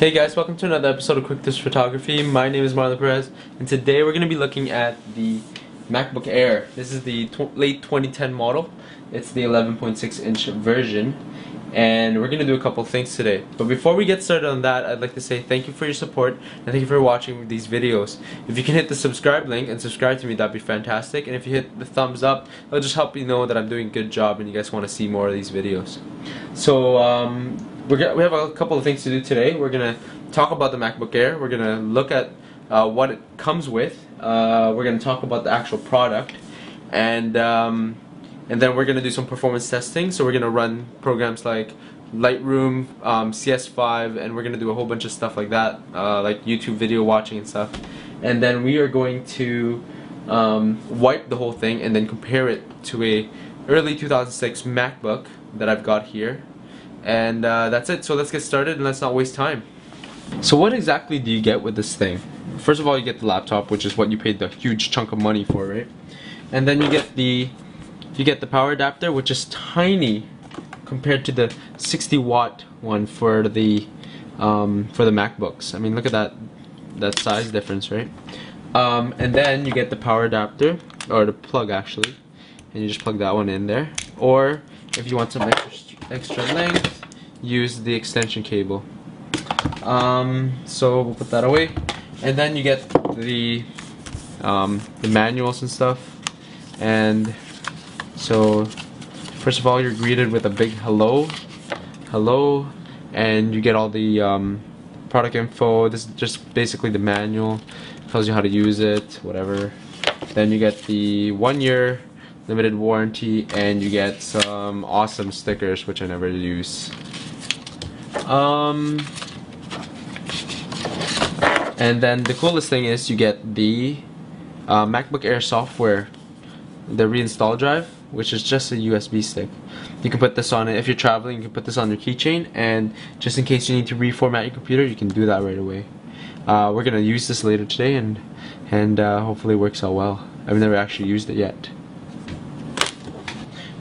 Hey guys, welcome to another episode of Quick Tips Photography. My name is Marlon Perez, and today we're going to be looking at the MacBook Air. This is the late 2010 model. It's the 11.6-inch version, and we're going to do a couple things today. But before we get started on that, I'd like to say thank you for your support, and thank you for watching these videos. If you can hit the subscribe link and subscribe to me, that'd be fantastic. And if you hit the thumbs up, it'll just help you know that I'm doing a good job and you guys want to see more of these videos. So, we have a couple of things to do today. We're going to talk about the MacBook Air. We're going to look at what it comes with. We're going to talk about the actual product. And then we're going to do some performance testing. So we're going to run programs like Lightroom, CS5, and we're going to do a whole bunch of stuff like that, like YouTube video watching and stuff. And then we are going to wipe the whole thing and then compare it to a early 2006 MacBook that I've got here. And that's it. So let's get started and let's not waste time. So what exactly do you get with this thing? First of all, you get the laptop, which is what you paid the huge chunk of money for, right? And then you get the power adapter, which is tiny compared to the 60-watt one for the MacBooks. I mean, look at that size difference, right? And then you get the power adapter, or the plug actually, and you just plug that one in there. Or if you want some extra length, use the extension cable. So we'll put that away, and then you get the manuals and stuff. And so first of all, you're greeted with a big hello, and you get all the product info. This is just basically the manual, tells you how to use it, whatever. Then you get the 1-year limited warranty, and you get some awesome stickers, which I never use. And then the coolest thing is you get the MacBook Air software, the reinstall drive, which is just a USB stick. You can put this on it if you're traveling. You can put this on your keychain, and just in case you need to reformat your computer, you can do that right away. We're gonna use this later today, and hopefully it works out well. I've never actually used it yet.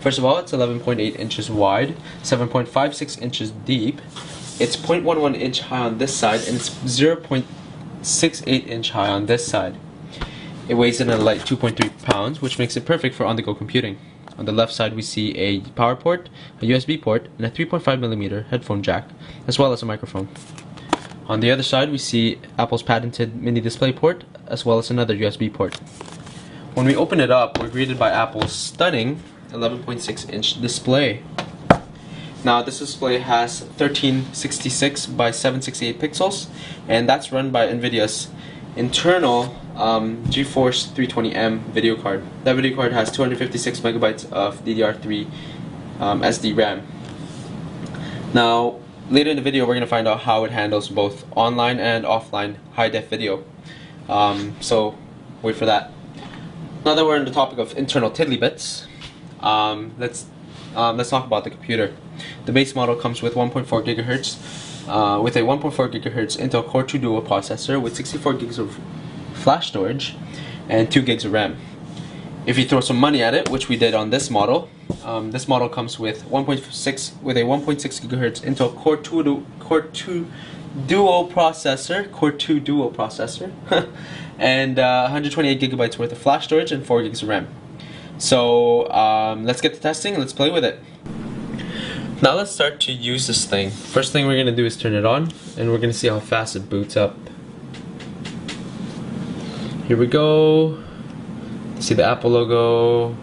First of all, it's 11.8 inches wide, 7.56 inches deep. It's 0.11 inch high on this side, and it's 0.68 inch high on this side. It weighs in a light 2.3 pounds, which makes it perfect for on-the-go computing. On the left side, we see a power port, a USB port, and a 3.5mm headphone jack, as well as a microphone. On the other side, we see Apple's patented mini display port, as well as another USB port. When we open it up, we're greeted by Apple's stunning 11.6-inch display. Now this display has 1366 by 768 pixels, and that's run by NVIDIA's internal GeForce 320M video card. That video card has 256 megabytes of DDR3 SD RAM. Now later in the video, we're going to find out how it handles both online and offline high-def video. So wait for that. Now that we're on the topic of internal tiddlybits, let's talk about the computer. The base model comes with 1.4 gigahertz, with a 1.4 gigahertz Intel Core 2 Duo processor with 64 gigs of flash storage and 2 gigs of RAM. If you throw some money at it, which we did on this model comes with 1.6 gigahertz Intel Core 2 Duo processor, and 128 gigabytes worth of flash storage and 4 gigs of RAM. So let's get to testing. Let's play with it. Now let's start to use this thing. First thing we're gonna do is turn it on, and we're gonna see how fast it boots up. Here we go. See the Apple logo,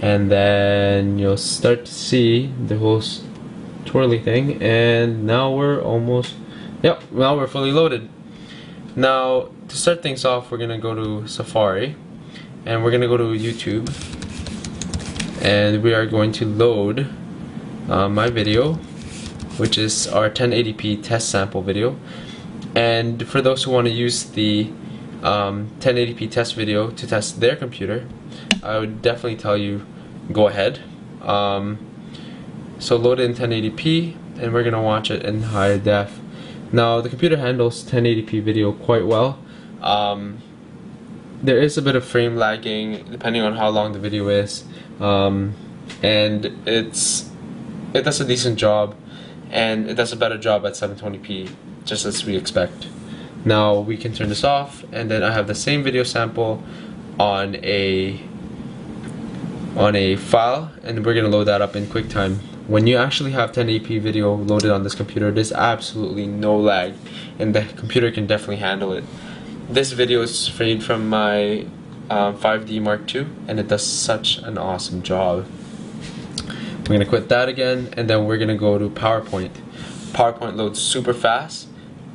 and then you'll start to see the whole twirly thing. And now we're almost, now we're fully loaded. Now to start things off, we're gonna go to Safari, and we're gonna go to YouTube, and we are going to load my video, which is our 1080p test sample video. And for those who want to use the 1080p test video to test their computer, I would definitely tell you go ahead. So load it in 1080p, and we're gonna watch it in high def. Now the computer handles 1080p video quite well. There is a bit of frame lagging depending on how long the video is, and it does a decent job, and it does a better job at 720p. just as we expect. Now we can turn this off, and then I have the same video sample on a file, and we're gonna load that up in QuickTime. When you actually have 1080p video loaded on this computer, there's absolutely no lag, and the computer can definitely handle it. This video is framed from my 5D Mark II, and it does such an awesome job. We're gonna quit that again, and then we're gonna go to PowerPoint. PowerPoint loads super fast,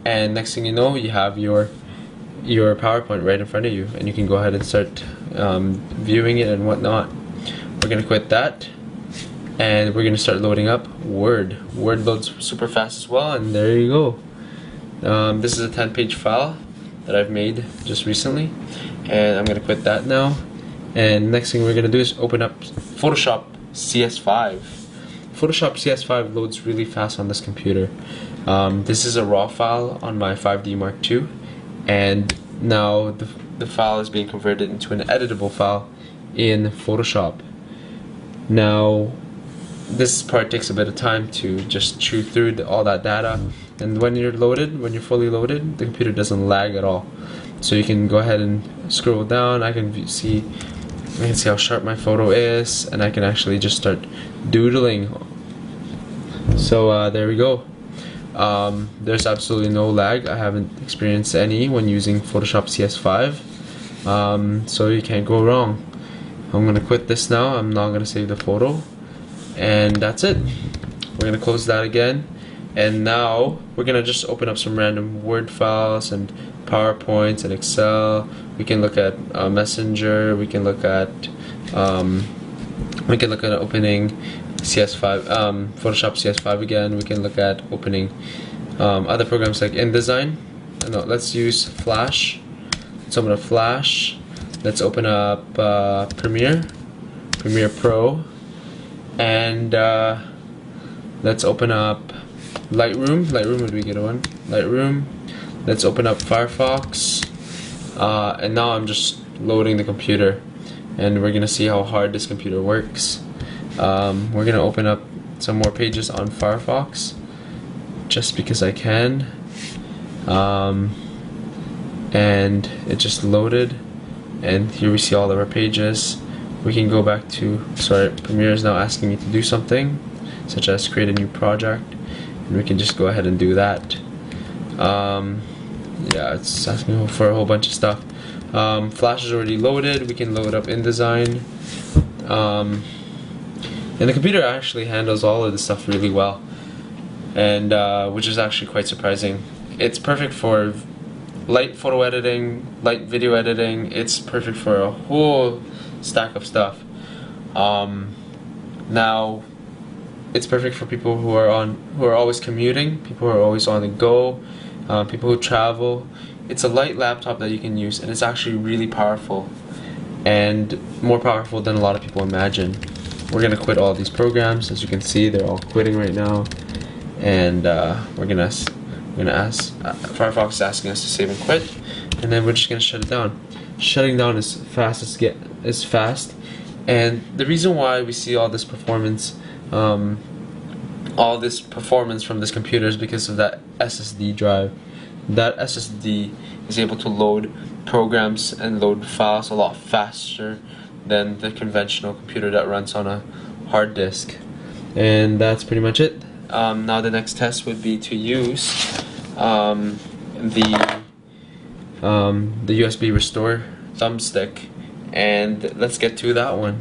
and next thing you know, you have your PowerPoint right in front of you, and you can go ahead and start viewing it and whatnot. We're gonna quit that, and we're gonna start loading up Word. Word loads super fast as well, and there you go. This is a 10-page file that I've made just recently, and I'm gonna quit that now. And next thing we're gonna do is open up Photoshop CS5. Photoshop CS5 loads really fast on this computer. This is a raw file on my 5D Mark II, and now the file is being converted into an editable file in Photoshop. Now this part takes a bit of time to just chew through all that data, and when you're fully loaded, the computer doesn't lag at all. So you can go ahead and scroll down. I can see how sharp my photo is, and I can actually just start doodling. So there we go. There's absolutely no lag. I haven't experienced any when using Photoshop CS5, so you can't go wrong. I'm gonna quit this now. I'm not gonna save the photo, and that's it. We're gonna close that again, and now we're gonna just open up some random Word files and PowerPoints and Excel. We can look at Messenger. We can look at opening CS5, Photoshop CS5 again. We can look at opening other programs like InDesign. No, let's use Flash. Let's open up Flash. Let's open up Premiere Pro, and let's open up Lightroom. Lightroom would be a good one. Lightroom. Let's open up Firefox, and now I'm just loading the computer, and we're gonna see how hard this computer works. We're gonna open up some more pages on Firefox just because I can, and it just loaded, and here we see all of our pages. We can go back to, sorry, Premiere is now asking me to do something such as create a new project, and we can just go ahead and do that. Yeah, it's asking for a whole bunch of stuff. Flash is already loaded. We can load up InDesign, and the computer actually handles all of this stuff really well, and which is actually quite surprising. It's perfect for light photo editing, light video editing. It's perfect for a whole stack of stuff. Now it's perfect for people who are always commuting, people who are always on the go, people who travel. It's a light laptop that you can use, and it's actually really powerful, and more powerful than a lot of people imagine. We're gonna quit all these programs. As you can see, they're all quitting right now, and we're gonna ask Firefox is asking us to save and quit, and then we're just gonna shut it down. Shutting down is fast, and the reason why we see all this performance from this computer is because of that SSD drive. That SSD is able to load programs and load files a lot faster than the conventional computer that runs on a hard disk. And that's pretty much it. Now the next test would be to use the USB restore thumbstick, and let's get to that one.